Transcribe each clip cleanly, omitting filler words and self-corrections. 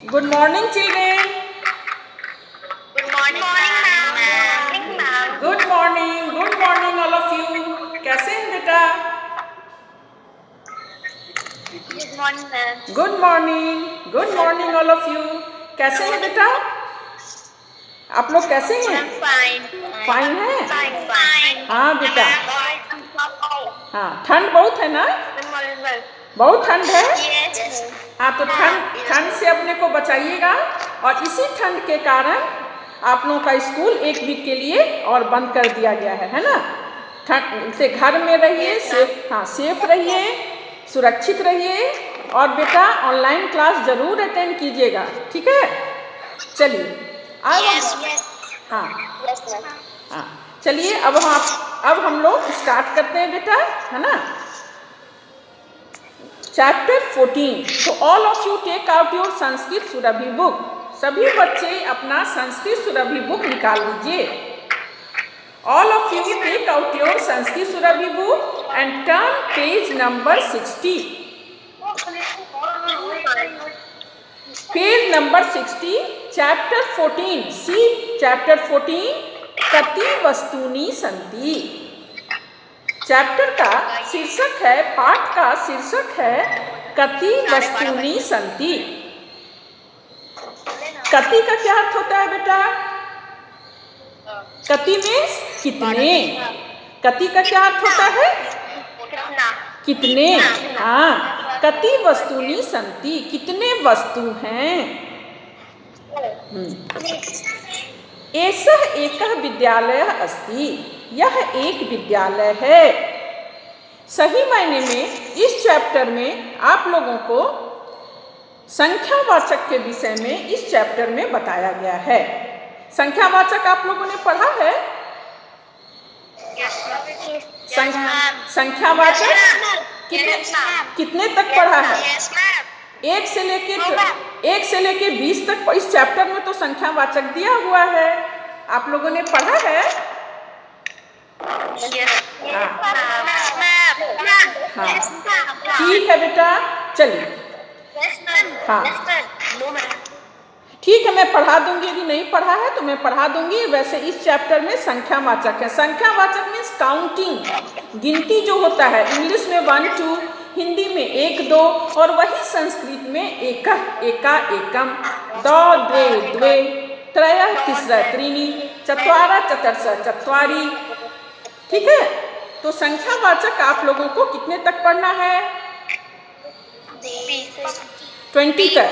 Good morning, children. Good morning, ma'am. Good morning, all of you. कैसे हैं बेटा? Good morning, ma'am. Good morning, all of you. कैसे हैं बेटा? आप लोग कैसे हैं? I'm fine. Fine हैं? Fine. हाँ बेटा। हाँ, ठंड बहुत है ना? बहुत ठंड है? Yes. हाँ, तो ठंड से अपने को बचाइएगा और इसी ठंड के कारण आप लोगों का स्कूल एक वीक के लिए और बंद कर दिया गया है ना? ठंड से घर में रहिए, सेफ रहिए, सुरक्षित रहिए और बेटा ऑनलाइन क्लास जरूर अटेंड कीजिएगा, ठीक है? चलिए हाँ चलिए अब हम लोग स्टार्ट करते हैं बेटा, है ना? Chapter 14. So all of you take out your Sanskrit Surabhi book. सभी बच्चे अपना संस्कृत सुरभि बुक निकाल लीजिए. All of you take out your Sanskrit Surabhi book and turn page number 60. Page number 60, chapter 14. See chapter 14. कति वस्तूनि सन्ति. चैप्टर का शीर्षक है, पाठ का शीर्षक है कति वस्तूनि सन्ति. कति का क्या अर्थ होता है बेटा? कति मीन्स कितने. कति का क्या अर्थ होता है? कितने. हाँ, कति वस्तूनि सन्ति, कितने वस्तु हैं. एषः एकः विद्यालयः अस्ति. यह एक विद्यालय है. सही मायने में इस चैप्टर में आप लोगों को संख्यावाचक के विषय में इस चैप्टर में बताया गया है. संख्यावाचक आप लोगों ने पढ़ा है? संख्यावाचक कितने तक पढ़ा है? 1 से लेके 20 तक इस चैप्टर में तो संख्यावाचक दिया हुआ है. आप लोगों ने पढ़ा है? हाँ, ठीक है बेटा, चलिए. हाँ, ठीक है, मैं पढ़ा दूंगी. यदि नहीं पढ़ा है तो मैं पढ़ा दूंगी. वैसे इस चैप्टर में संख्यावाचक है. संख्यावाचक मीन्स काउंटिंग, गिनती जो होता है. इंग्लिश में 1 2, हिंदी में 1 2 और वही संस्कृत में एकः एका एकम, द्वौ द्वे द्वे, त्रयः तिस्रः त्रीणि, चत्वारः चतुर्थ चत्वारि. ठीक है, तो संख्यावाचक आप लोगों को कितने तक पढ़ना है? 20 तक, 50 तक.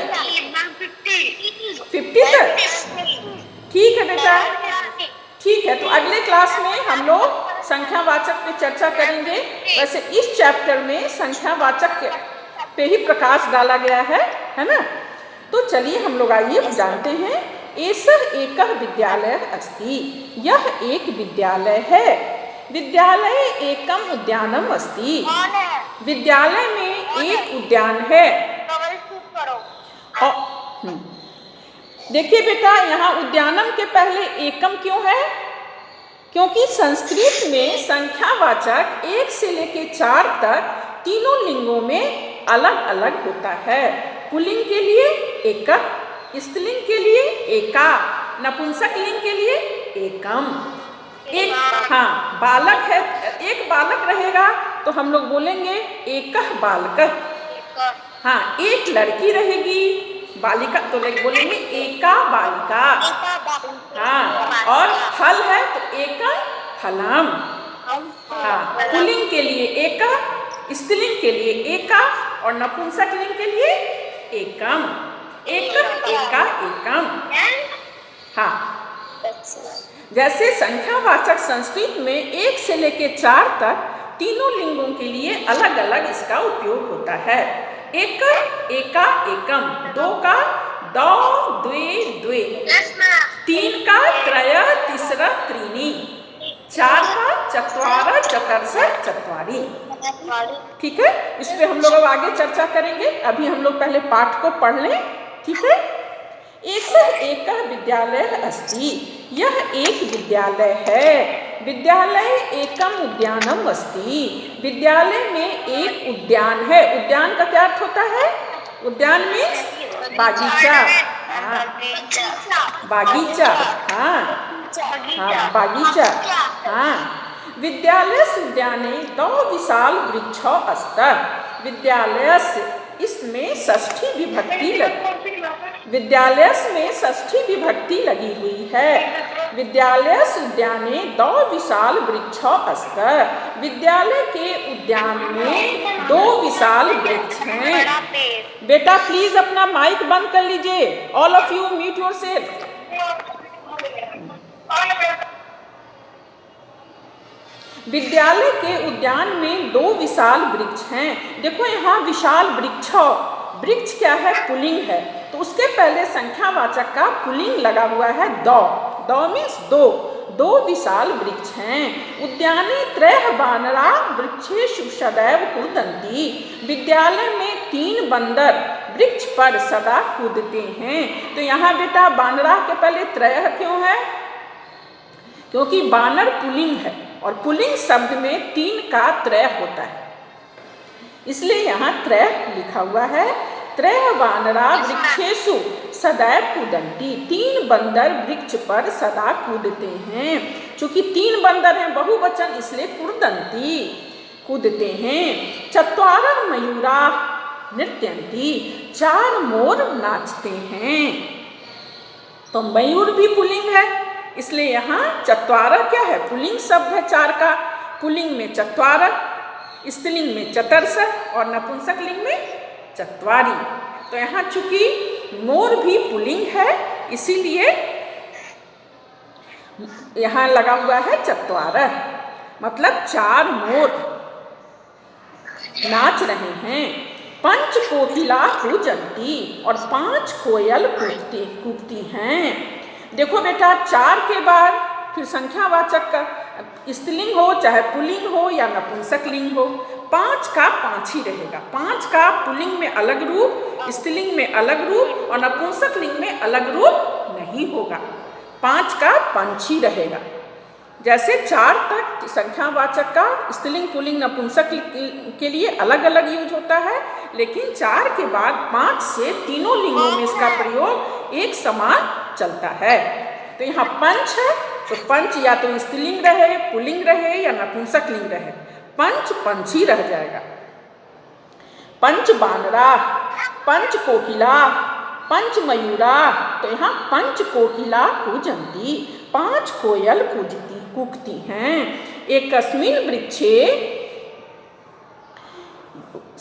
ठीक है बेटा, ठीक है. तो अगले क्लास में हम लोग संख्यावाचक पे चर्चा करेंगे. वैसे इस चैप्टर में संख्यावाचक पे ही प्रकाश डाला गया है ना? तो चलिए हम लोग आइए जानते हैं. एषः एकः विद्यालयः अस्ति. यह एक विद्यालय है. विद्यालय एकम उद्यानम अस्ति. विद्यालय में एक उद्यान है. देखिए बेटा, यहाँ उद्यानम के पहले एकम क्यों है? क्योंकि संस्कृत में संख्यावाचक 1 से लेके 4 तक तीनों लिंगों में अलग अलग होता है. पुल्लिंग के लिए एकः, स्त्रीलिंग के लिए एका, नपुंसक लिंग के लिए एकम. एक हाँ बालक है, एक बालक रहेगा तो हम लोग बोलेंगे एकः बालकः. हाँ, एक लड़की रहेगी बालिका तो बोलेंगे एका बालिका. हाँ, और फल है तो एकम फलम. हाँ, पुल्लिंग के लिए एका, स्त्रीलिंग के लिए एका और नपुंसक लिंग के लिए एकम. एकः एका एकम. हाँ, जैसे संख्यावाचक संस्कृत में 1 से लेके 4 तक तीनों लिंगों के लिए अलग अलग इसका उपयोग होता है. एकः एका एकम, 2 का द्वौ द्वे द्वे, 3 का त्रयः तिस्रः त्रीणि, 4 का चत्वारः चतुर्थ चत्वारि. ठीक है, इस पे हम लोग अब आगे चर्चा करेंगे. अभी हम लोग पहले पाठ को पढ़ लें. ठीक है. एषः एकः विद्यालयः अस्ति. यह एक विद्यालय है. विद्यालय एकम उद्यानम अस्ति. विद्यालय में एक उद्यान है. उद्यान का क्या अर्थ होता है? उद्यान मीन्स बागीचा, हाँ बागीचा, हाँ हाँ बागीचा, हाँ। विद्यालयस्य उद्याने दो विशाल वृक्षो अस्ति। विद्यालयस्य इसमें षष्ठी विभक्ति विद्यालयस्य में षष्ठी विभक्ति लगी हुई है। विद्यालयस्य उद्याने दो विशाल वृक्षो अस्ति। विद्यालय के उद्यान में दो विशाल वृक्ष हैं। बेटा प्लीज अपना माइक बंद कर लीजिए। All of you mute yourself. विद्यालय के उद्यान में दो विशाल वृक्ष हैं। देखो यहाँ विशाल वृक्ष, वृक्ष क्या है? पुल्लिंग है, तो उसके पहले संख्यावाचक का पुल्लिंग लगा हुआ है दो। दो मीन्स दो, दो विशाल वृक्ष हैं। उद्याने त्रयः बानरा वृक्षेषु सदैव कूदन्ति। विद्यालय में 3 बंदर वृक्ष पर सदा कूदते हैं। तो यहाँ बेटा बानरा के पहले त्रयः क्यों है? क्योंकि बानर पुल्लिंग है और पुल्लिंग शब्द में 3 का त्रय होता है, इसलिए यहाँ त्रय लिखा हुआ है। त्रयः बानरा वृक्षेषु सदैव कूदन्ति। 3 बंदर वृक्ष पर सदा कूदते हैं। चूंकि 3 बंदर हैं बहुवचन, इसलिए कूदन्ति कूदते हैं। चत्वारः मयूरा नृत्यन्ति। 4 मोर नाचते हैं। तो मयूर भी पुल्लिंग है, इसलिए यहाँ चत्वारः क्या है? पुल्लिंग शब्द है 4 का। पुल्लिंग में चत्वारः, स्त्रीलिंग में चतुर्ष और नपुंसक लिंग में चत्वारी। तो यहाँ चूंकि मोर भी पुल्लिंग है, इसीलिए यहाँ लगा हुआ है चत्वारः, मतलब 4 मोर नाच रहे हैं। 5 कोकिला कूजन्ति। और 5 कोयल कूकती हैं। देखो बेटा 4 के बाद फिर संख्यावाचक का स्त्रीलिंग हो चाहे पुल्लिंग हो या नपुंसक लिंग हो, 5 का 5 ही रहेगा। 5 का पुल्लिंग में अलग रूप, स्त्रीलिंग में अलग रूप और नपुंसक लिंग में अलग रूप नहीं होगा। 5 का 5 ही रहेगा। जैसे 4 तक संख्यावाचक का स्त्रीलिंग पुल्लिंग नपुंसक के लिए अलग अलग यूज होता है, लेकिन 4 के बाद 5 से तीनों लिंगों में इसका प्रयोग एक समान चलता है। तो यहाँ पंच है, तो पंच या तो स्त्रीलिंग रहे, पुल्लिंग रहे या नपुंसक लिंग रहे, पंच पंच ही रह जाएगा। पंच बानरा, पंच कोकिला, पंच मयूरा। तो यहाँ पंच कोकिला कूजन्ति। 5 कोयल कूकती हैं। एकस्मिन् वृक्षे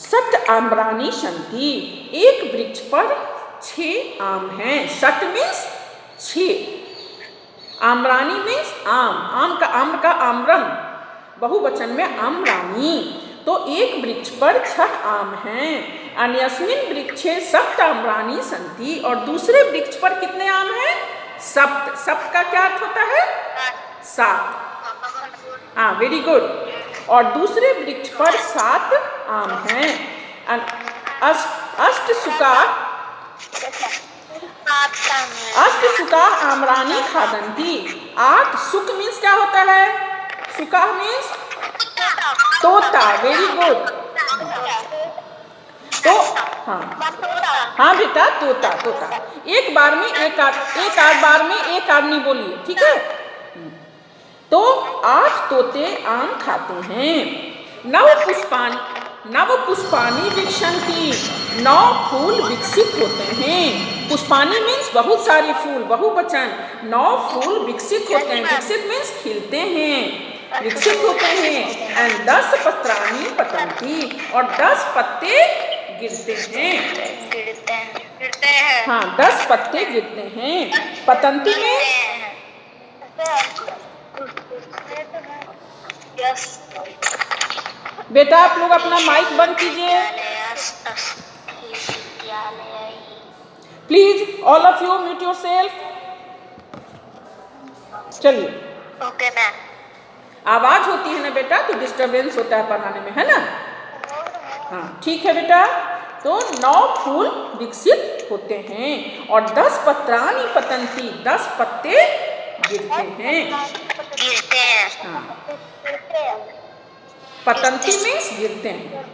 7 आम्राणि सन्ति। एक वृक्ष पर 6 आम हैं। 7 मीन्स 6, आम्राणि मीन्स आम, आम्र का आम्रम, बहुवचन में आम्राणि। तो एक वृक्ष पर 6 आम हैं। अन्यस्मिन् वृक्षे 7 आम्राणि सन्ति। और दूसरे वृक्ष पर कितने आम हैं? 7। 7 का क्या अर्थ होता है? 7। हाँ वेरी गुड। और दूसरे वृक्ष पर 7 आम हैं। अष्टसुका आम्राणि खादन्ति। 8 सुक मीन्स क्या होता है? सुका मीन्स तोता। Very good. तो हाँ बेटा तोता। एक बार में एक बार में एक आदमी बोलिए, ठीक है? तो 8 तोते आम खाते हैं। नव पुष्पानि विकसन्ति। 9 फूल विकसित होते हैं। पुष्पानि मीन्स बहुत सारे फूल, बहुवचन। 9 फूल विकसित होते हैं। विकसित मीन्स खिलते हैं, विकसित होते हैं। एंड 10 पत्राणि पतन्ति। और 10 पत्ते गिरते हैं। हाँ 10 पत्ते गिरते हैं। पतन्ति में बेटा आप लोग अपना माइक बंद कीजिए please. All of you mute yourself. चलिए ओके मैम। आवाज होती है ना बेटा तो डिस्टरबेंस होता है पढ़ाने में, है ना? हाँ ठीक है बेटा। तो 9 फूल विकसित होते हैं और 10 पत्राणि पतन्ति। 10 पत्ते गिरते हैं। हाँ पतन्ति मीन्स गिरते हैं।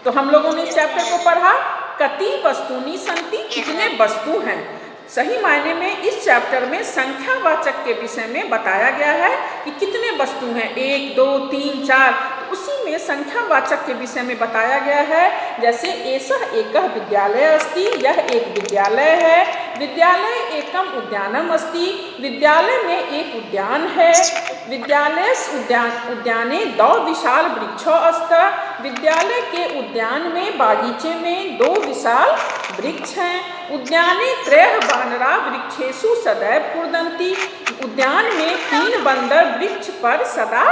तो हम लोगों ने इस चैप्टर को पढ़ा कति वस्तूनि सन्ति, कितने वस्तु हैं। सही मायने में इस चैप्टर में संख्यावाचक के विषय में बताया गया है कि कितने वस्तु हैं, 1 2 3 4। तो उसी में संख्यावाचक के विषय में बताया गया है। जैसे एषः एकः विद्यालयः अस्ति, यह एक विद्यालय है। विद्यालय एकम उद्यानम अस्ति, विद्यालय में एक उद्यान है। विद्यालयस्य उद्याने 2 विशाल वृक्षः स्तः, विद्यालय के उद्यान में बागीचे में 2 विशाल वृक्ष हैं। उद्याने 3 वानरा वृक्षेषु सदैव कूदन्ति, उद्यान में 3 बंदर वृक्ष पर सदा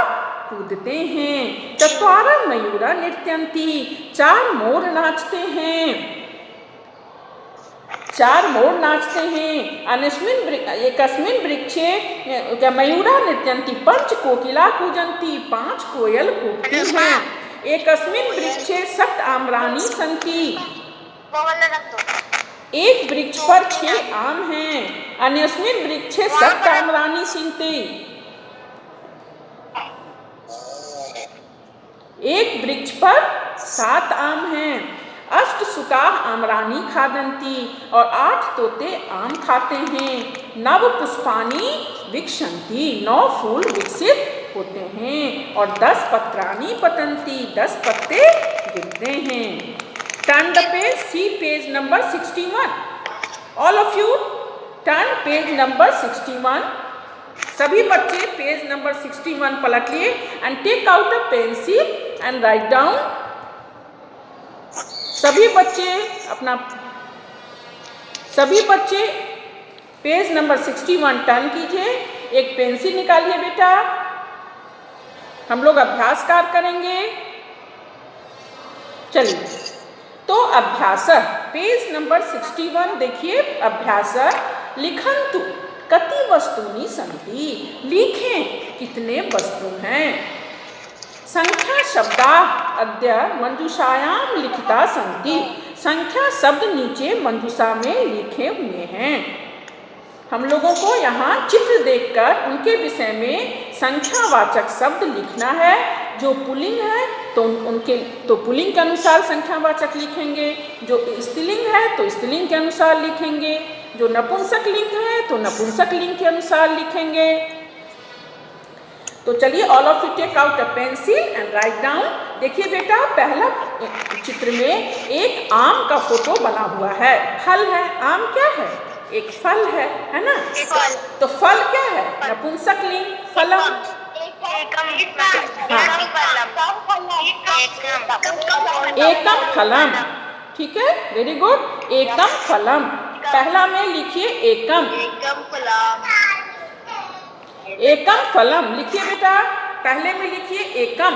कूदते हैं। 4 मयूरा नृत्यन्ति, 4 मोर नाचते हैं। 4 मोर नाचते हैं। एकस्मिन् वृक्षे मयूरा नृत्यन्ति, 5 कोकिला कूजन्ति, 5 कोयल कूदती हैं। एकस्मिन् वृक्षे 7 आम्राणि सन्ति, एक वृक्ष पर 6 आम हैं। अन्यस्मिन् वृक्षे 7 आम्राणि सन्ति, एक वृक्ष पर 7 आम हैं। 8 शुकाः आम्राणि खादन्ति, और 8 तोते आम खाते हैं। 9 पुष्पाणि विकसन्ति, 9 फूल विकसित होते हैं। और 10 पत्राणि पतन्ति, 10 पत्ते गिरते हैं। Turn the page, see page number 61. All of you turn page number 61. सभी बच्चे पेज नंबर 61 पलट लिए and take out a pencil and write down. सभी बच्चे पेज नंबर 61 टर्न कीजिए। एक पेंसिल निकालिए बेटा, हम लोग अभ्यास कार्य करेंगे। चलिए, तो अभ्यास पेज नंबर 61 देखिए। अभ्यास लिखन्तु कति वस्तूनि सन्ति, लिखें कितने वस्तु हैं। संख्या शब्दा अद्य मंजूषायां लिखिता सन्ति, संख्या शब्द नीचे मंजूषा में लिखे हुए हैं। हम लोगों को यहाँ चित्र देखकर उनके विषय में संख्यावाचक शब्द लिखना है। जो पुल्लिंग है तो पुल्लिंग के अनुसार संख्यावाचक लिखेंगे, जो स्त्रीलिंग है तो स्त्रीलिंग के अनुसार लिखेंगे, जो नपुंसक लिंग है तो नपुंसक लिंग के अनुसार लिखेंगे। तो चलिए, all of you take out a pencil and write down. देखिए बेटा, पहला चित्र में एक आम का फोटो बना हुआ है। फल है, आम क्या है? एक फल है ना? तो फल क्या है? नपुंसक लिंग, फलम। एकम फलम, ठीक है, वेरी गुड। एकम फलम, पहला में लिखिए एकम। एकम फलम लिखिए बेटा, पहले में लिखिए एकम।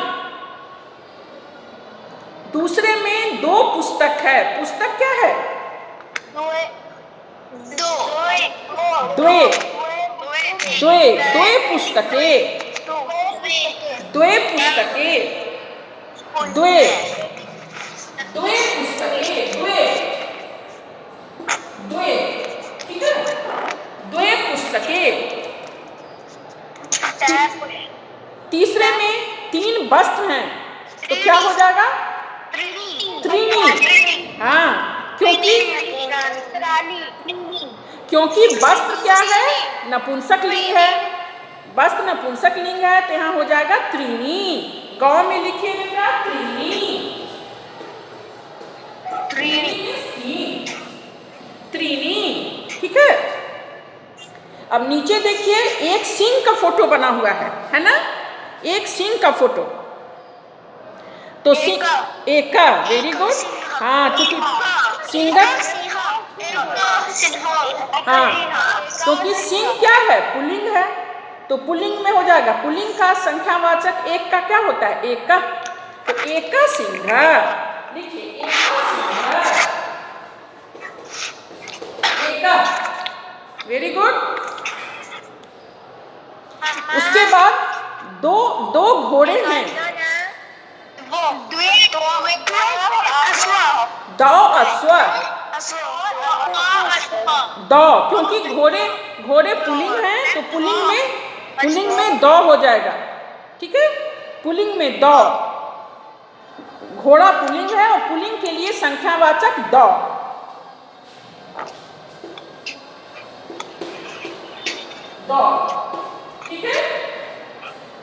दूसरे में 2 पुस्तक है। पुस्तक क्या है? द्वे पुस्तके, द्वे पुस्तके, द्वे पुस्तके, द्वे, ठीक है, द्वे पुस्तके। तीसरे में 3 वस्त्र हैं, तो क्या हो जाएगा? त्रीणी। हाँ, क्योंकि वस्त्र क्या है? नपुंसक लिंग है। वस्त्र नपुंसक लिंग है तो यहाँ हो जाएगा त्रीणी। गांव में लिखिए बेटा त्रीणी। त्रीणी, ठीक है। अब नीचे देखिए, एक सिंह का फोटो बना हुआ है ना? एक सिंह का फोटो। तो सिंह एका, वेरी गुड। हाँ, क्योंकि सिंह, हाँ, क्योंकि सिंह क्या है? पुल्लिंग है, तो पुल्लिंग में हो जाएगा। पुल्लिंग का संख्यावाचक एक का क्या होता है? एक का। तो एक का सिंह, लिखिए एका सिंह, एका, वेरी गुड। उसके बाद दो घोड़े हैं। दो अश्व, दो, क्योंकि घोड़े पुल्लिंग हैं तो पुल्लिंग में दो हो जाएगा, ठीक है। पुल्लिंग में दो, घोड़ा पुल्लिंग है और पुल्लिंग के लिए संख्यावाचक द। ठीक है,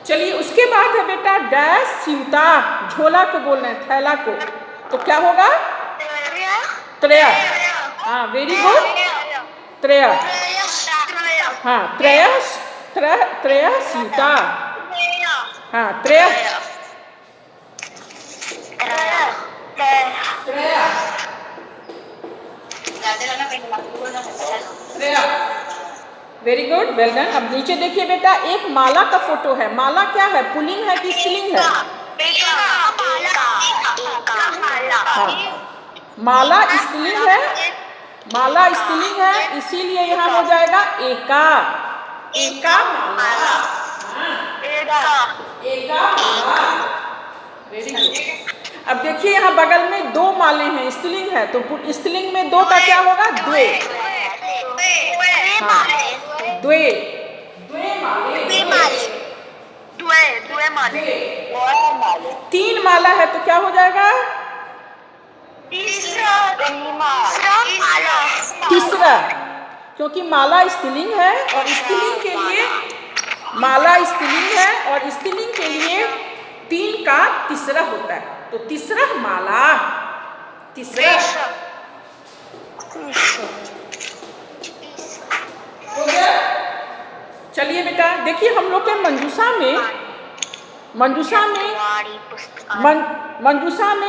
चलिए उसके बाद है बेटा डैश सीता, झोला को बोल रहे हैं, थैला को, तो क्या होगा? त्रय। हाँ वेरी गुड, त्रय। हाँ त्रय सीता। हाँ त्रय। Very good, well done. अब नीचे देखिए बेटा, एक माला का फोटो है। माला क्या है, पुल्लिंग है कि स्त्रीलिंग है? हाँ, माला स्त्रीलिंग है, माला स्त्रीलिंग है, इसीलिए यहाँ हो जाएगा एका। एका माला। एका माला। Very good. अब देखिए यहाँ बगल में दो माले हैं, स्त्रीलिंग है, तो स्त्रीलिंग में दो का क्या होगा? द्वे। हाँ द्वे, द्वे माले। तीन माला है तो क्या हो जाएगा? तीसरा, क्योंकि माला स्त्रीलिंग है और स्त्रीलिंग के लिए माला स्त्रीलिंग है और स्त्रीलिंग के लिए तीन का तीसरा होता है, तो तीसरा माला। तीसरा हो गया। चलिए बेटा देखिए, हम लोग के मंजूषा में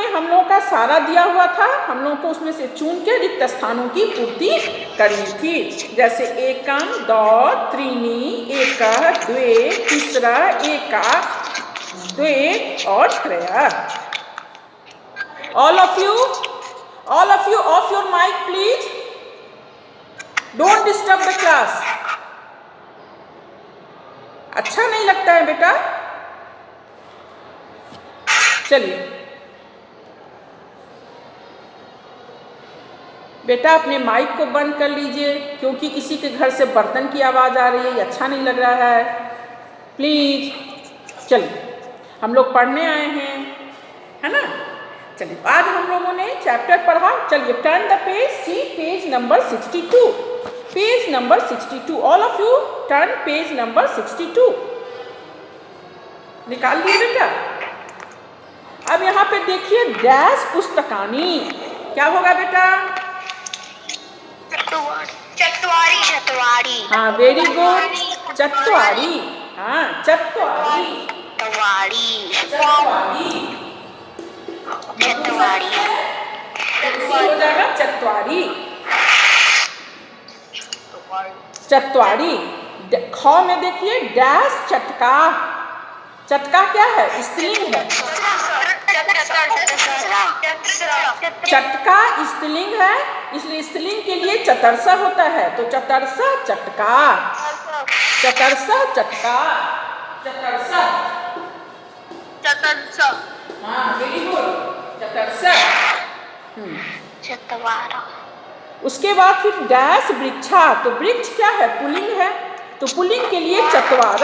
हम लोग का सारा दिया हुआ था। हम लोग को उसमें से चुन के रिक्त स्थानों की पूर्ति करनी थी, जैसे एकम, दो, त्रीनी, एक, द्वे, तीसरा, एका, द्वे और त्रय। All of you off your mic please, don't disturb the class. अच्छा नहीं लगता है बेटा। चलिए बेटा अपने माइक को बंद कर लीजिए, क्योंकि किसी के घर से बर्तन की आवाज़ आ रही है, ये अच्छा नहीं लग रहा है, प्लीज। चलिए हम लोग पढ़ने आए हैं, है ना। चलिए आज हम लोगों ने चैप्टर पढ़ा। चलिए turn the page, see page number 62। Page number 62, all of you turn page number 62। निकाल लिए बेटा। अब यहाँ पे देखिए डैश पुस्तकानी, क्या होगा बेटा? चत्वारी। हाँ वेरी गुड, चत्वारी। हाँ चत्वारी। हो जाएगा चत्वारी। चत्वारी। ख में देखिए डैश चटका। चटका क्या है? स्त्रीलिंग है। चटका स्त्रीलिंग है, इसलिए स्त्रीलिंग के लिए चतरसा होता है, तो चतरसा चटका। चतरसा चटका। चतरसा। हाँ वेरी गुड, चतरसा। उसके बाद फिर डैश वृक्षा, तो वृक्ष क्या है? पुल्लिंग है, तो पुल्लिंग के लिए चत्वार।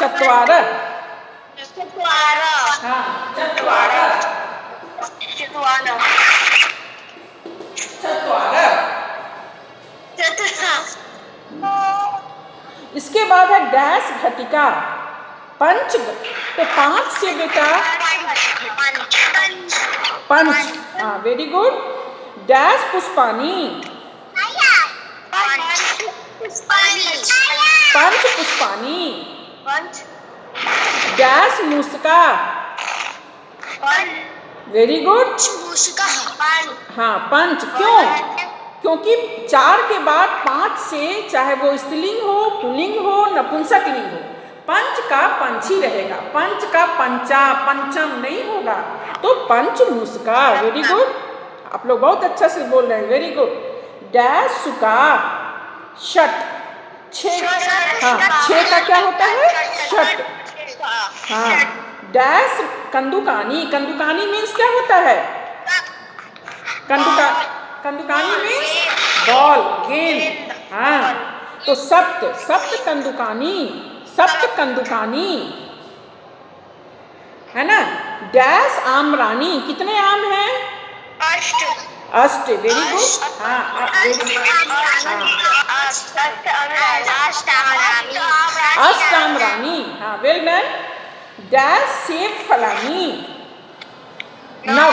चत्वार। हाँ चत्वार। इसके बाद है डैश घटिका, पंच। तो पांच से बेटा पंच। हाँ वेरी गुड। डैश पुष्पानी, पंच पुष्पानी। डैश मूसिका, वेरी गुड। हाँ पंच, क्यों? क्योंकि चार के बाद पांच से, चाहे वो स्त्रीलिंग हो, पुल्लिंग हो, नपुंसकलिंग हो, पंच का पंच ही रहेगा। पंच का पंचा, पंचम नहीं होगा, तो पंच मूसिका। वेरी गुड, आप लोग बहुत अच्छा से बोल रहे हैं, वेरी गुड। डैश सुका, शट। हाँ छः का क्या होता है? शट। हाँ डैश कंदुकानी। कंदुकानी मीन्स क्या होता है? कंदुकानी मीन्स बॉल, गेंद। हाँ तो सप्त कंदुकानी, सप्त कंदुकानी। है ना। डैश आम्रानी, कितने आम हैं? अष्ट, वेरी गुड। हाँ, अष्टाम्रानी, हाँ, वेल डन। डैश सेब फलानी, नव,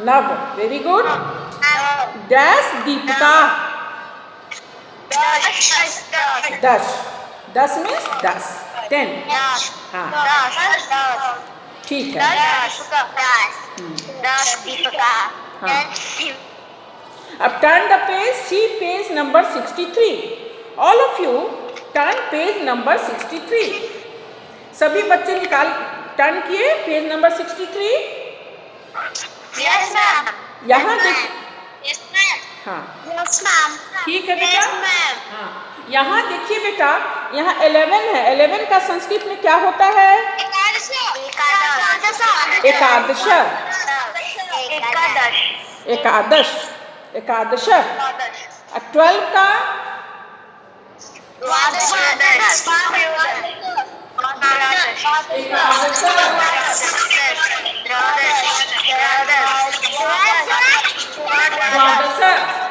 नव, very good. Dash Deepika, 10, 10 means 10, 10, हाँ, ठीक है। हाँ, अब turn the page, see page number 63। All of you turn page number 63। सभी बच्चे निकाल टर्न किए पेज नंबर 63। Yes, ma'am. यहाँ देखिए, Yes, ma'am. हाँ, Yes, ma'am. ठीक है बेटा। Yes, ma'am. हाँ, यहाँ देखिए बेटा, यहाँ 11 है। 11 का संस्कृत में क्या होता है? एकादश, एकादश, एकादश, एकादश। 12 का द्वादश,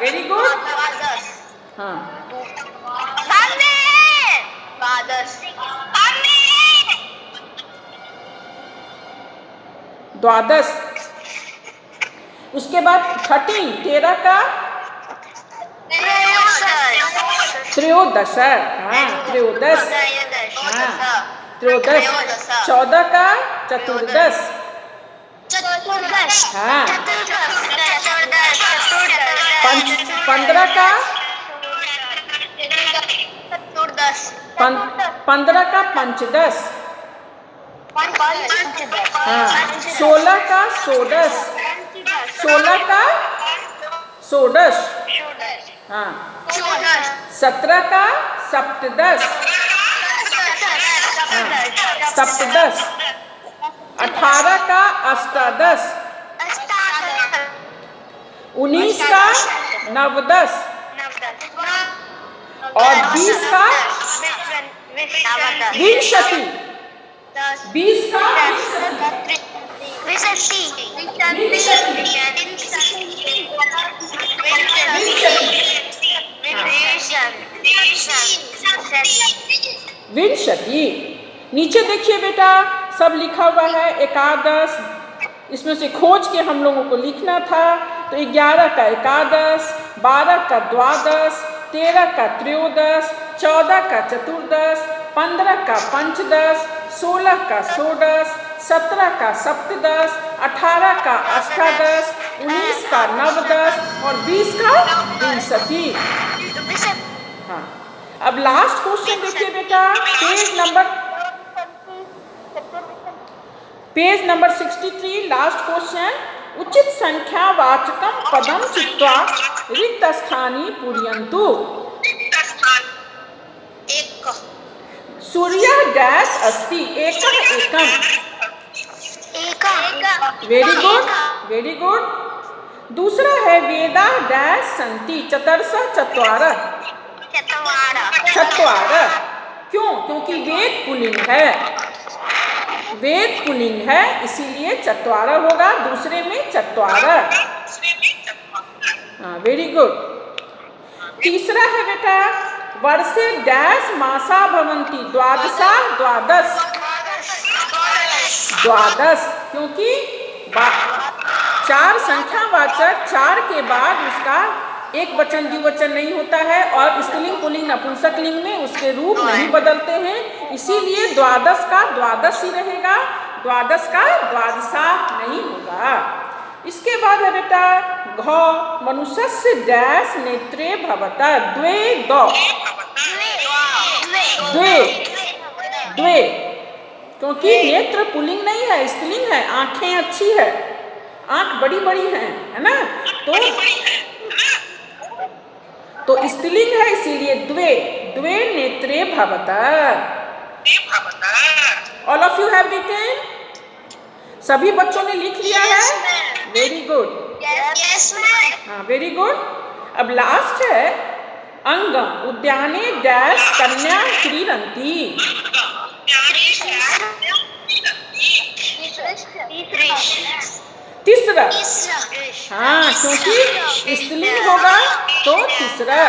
वेरी गुड। हाँ, द्वादश। उसके बाद 13 का त्रयोदश, हाँ, त्रयोदश, हाँ, त्रयोदश। 14 का चतुर्दश, हाँ। 15 का 15 का पंचदश, हाँ। 16 का षोडश, 16 का षोडश, हाँ। 17 का सप्तदश, हाँ, सप्तदश। 18 का अष्टादश, 19 का नवदश और 20 का विंशति, 20 का विंशति। नीचे देखिए बेटा, सब लिखा हुआ है एकादश। इसमें से खोज के हम लोगों को लिखना था। तो 11 का एकादश, 12 का द्वादश, 13 का त्रयोदश, 14 का चतुर्दश, 15 का पंचदश, 16 का षोडश, 17 का सप्तदश, 18 का अष्टादश, 19 का नवदश और 20 का विंशति। हाँ, अब लास्ट क्वेश्चन देखिए बेटा, पेज नंबर 63, लास्ट क्वेश्चन। उचित संख्यावाचकम पदम चित्वा रिक्त स्थानी पूरयन्तु। सूर्य डैश अस्ति, एकः एकम, वेरी गुड, वेरी गुड। दूसरा है वेदा डैश सन्ति, चतुर्षः चत्वारः, चत्वारः। क्यों? क्योंकि वेद पुल्लिंग है, वेद पुल्लिंग है, इसीलिए चत्वारः होगा। दूसरे में चत्वारः, हाँ, वेरी गुड। तीसरा है बेटा वर्षे डैश मासा भवन्ति, द्वादशा द्वादश, द्वादश। क्योंकि 4 संख्यावाचक 4 के बाद उसका एक वचन द्विवचन नहीं होता है और स्त्रीलिंग पुल्लिंग नपुंसक लिंग में उसके रूप नहीं बदलते हैं, इसीलिए द्वादश का द्वादश ही रहेगा, द्वादश का द्वादशा नहीं होगा। इसके बाद है बेटा घ मनुष्यस्य डैश नेत्रे भवता, द्वे द, द्वे, द्वे। क्योंकि नेत्र पुल्लिंग नहीं है, स्त्रीलिंग है, आंखें अच्छी है, आंख बड़ी बड़ी हैं, है ना। तो स्त्रीलिंग है, इसीलिए द्वे, द्वे नेत्रे भवता। All of you have written? सभी बच्चों ने लिख लिया है? वेरी गुड, हाँ, वेरी गुड। अब लास्ट है अंगम उद्याने डैश कन्या क्रीडन्ति, तीसरा। तीसरा। हाँ, क्योंकि स्त्रीलिंग होगा तो तीसरा।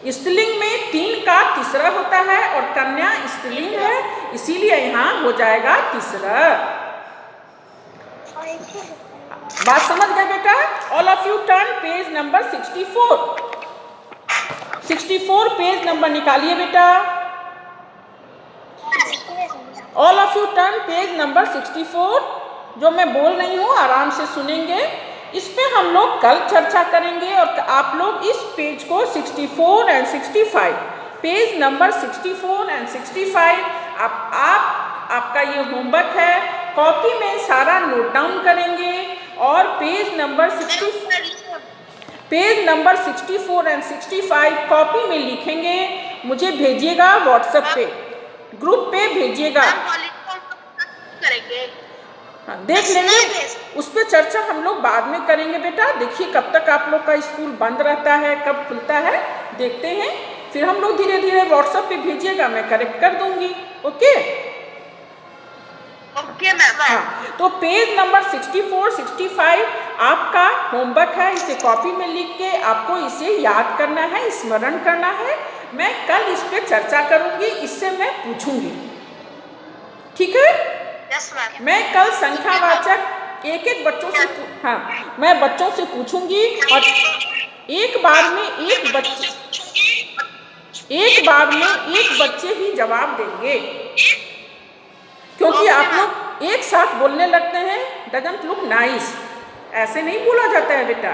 स्त्रीलिंग में 3 का तीसरा होता है और कन्या स्त्रीलिंग है, इसीलिए यहाँ हो जाएगा तीसरा। बात समझ गए बेटा? All of you turn page number 64। 64 page number निकालिए बेटा। All of you turn page number 64। जो मैं बोल रही हूँ आराम से सुनेंगे। इस पे हम लोग कल चर्चा करेंगे और आप लोग इस पेज को 64 एंड 65, पेज नंबर 64 एंड 65 आपका ये होमवर्क है। कॉपी में सारा नोट डाउन करेंगे और पेज नंबर 64 एंड 65 कॉपी में लिखेंगे, मुझे भेजिएगा व्हाट्सएप पे, ग्रुप पे भेजिएगा। हाँ, देख लेंगे, उस पर चर्चा हम लोग बाद में करेंगे बेटा। देखिए कब तक आप लोग का स्कूल बंद रहता है, कब खुलता है, देखते हैं। फिर हम लोग धीरे धीरे व्हाट्सएप पे भेजिएगा, मैं करेक्ट कर दूंगी। Okay okay ma'am. हाँ, तो पेज नंबर 64, 65 आपका होमवर्क है। इसे कॉपी में लिख के आपको इसे याद करना है, स्मरण करना है। मैं कल इस पे चर्चा करूंगी, इससे मैं पूछूंगी, ठीक है? Yes ma'am. मैं कल संख्यावाचक एक बच्चों से मैं बच्चों से पूछूंगी और एक बार में एक बच्चे ही जवाब देंगे, क्योंकि आप लोग एक साथ बोलने लगते हैं। डजंट लुक नाइस, ऐसे नहीं बोला जाता है बेटा।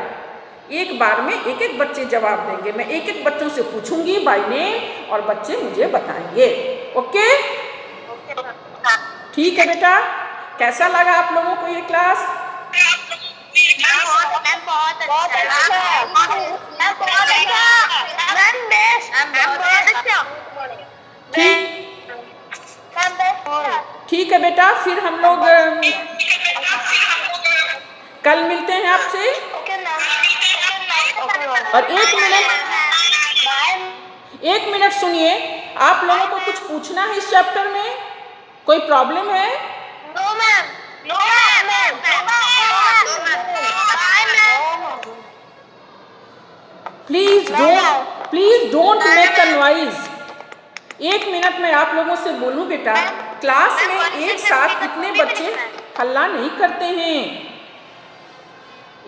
एक बार में एक बच्चे जवाब देंगे। मैं एक बच्चों से पूछूंगी बाय नेम और बच्चे मुझे बताएंगे। ओके ठीक है बेटा। कैसा लगा आप लोगों को ये क्लास? ठीक है बेटा, फिर हम लोग कल मिलते हैं आपसे। और एक मिनट सुनिए, आप लोगों को कुछ पूछना है इस चैप्टर में? कोई प्रॉब्लम है? No ma'am. Please don't make a noise. 1 minute में आप लोगों से बोलूं बेटा, क्लास में एक साथ इतने बच्चे हल्ला नहीं करते हैं।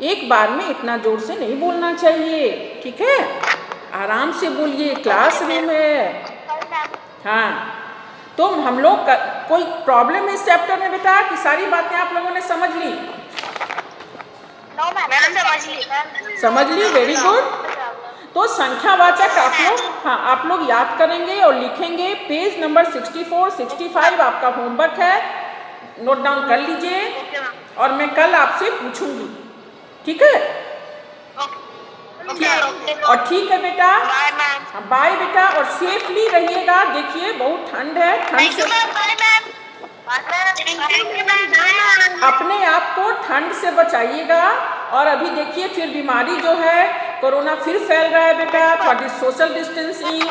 एक बार में इतना जोर से नहीं बोलना चाहिए, ठीक है? आराम से बोलिए, क्लासरूम है। हाँ, तो हम लोग कोई प्रॉब्लम है इस चैप्टर में बेटा कि सारी बातें आप लोगों ने समझ ली? समझ ली, वेरी गुड। तो संख्यावाचक आप लोग याद करेंगे और लिखेंगे। पेज नंबर 64, 65 आपका होमवर्क है, नोट डाउन कर लीजिए और मैं कल आपसे पूछूंगी, ठीक है? और ठीक है बेटा, बाय बेटा, और सेफली रहिएगा। देखिए बहुत ठंड है, ठंड से अपने आप को ठंड से बचाइएगा। और अभी देखिए फिर बीमारी जो है कोरोना फिर फैल रहा है बेटा। थोड़ी सोशल डिस्टेंसिंग,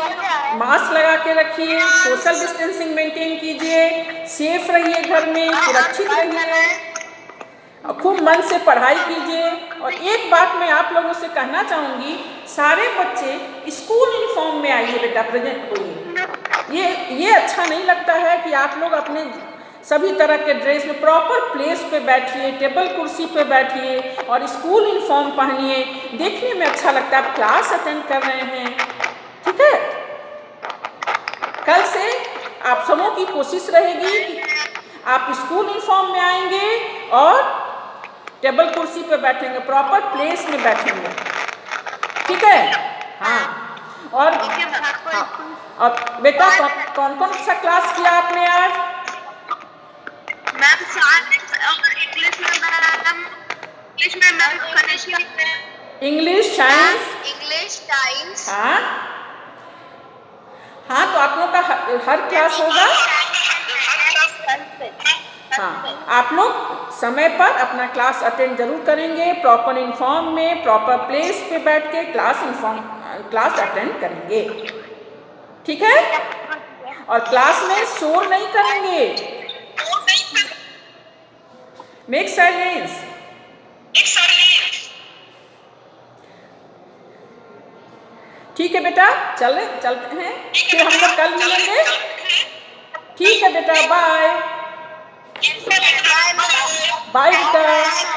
मास्क लगा के रखिए, सोशल डिस्टेंसिंग मेंटेन कीजिए, सेफ रहिए, घर में सुरक्षित रहिए, खूब मन से पढ़ाई कीजिए। और एक बात मैं आप लोगों से कहना चाहूँगी, सारे बच्चे स्कूल यूनिफॉर्म में आइए बेटा, प्रेजेंट होइए। ये अच्छा नहीं लगता है कि आप लोग अपने सभी तरह के ड्रेस में प्रॉपर प्लेस पे बैठिए, टेबल कुर्सी पे बैठिए और स्कूल यूनिफॉर्म पहनिए। देखने में अच्छा लगता है, आप क्लास अटेंड कर रहे हैं, ठीक है? कल से आप सबों की कोशिश रहेगी कि आप स्कूल यूनिफॉर्म में आएंगे और टेबल कुर्सी पे बैठेंगे, प्रॉपर प्लेस में बैठेंगे, ठीक है? हाँ, और बेटा कौन कौन सा क्लास किया आपने आज? मैम इंग्लिश में इंग्लिश साइंस। हाँ, तो आप लोग का हर क्लास होगा। हाँ, आप लोग समय पर अपना क्लास अटेंड जरूर करेंगे, प्रॉपर यूनिफॉर्म में, प्रॉपर प्लेस पे बैठ के क्लास अटेंड करेंगे, ठीक है? और क्लास में शोर नहीं करेंगे। Make silence. ठीक है बेटा, चलते हैं, फिर हम लोग कल मिलेंगे। ठीक है बेटा, बाय। बाय बेटा।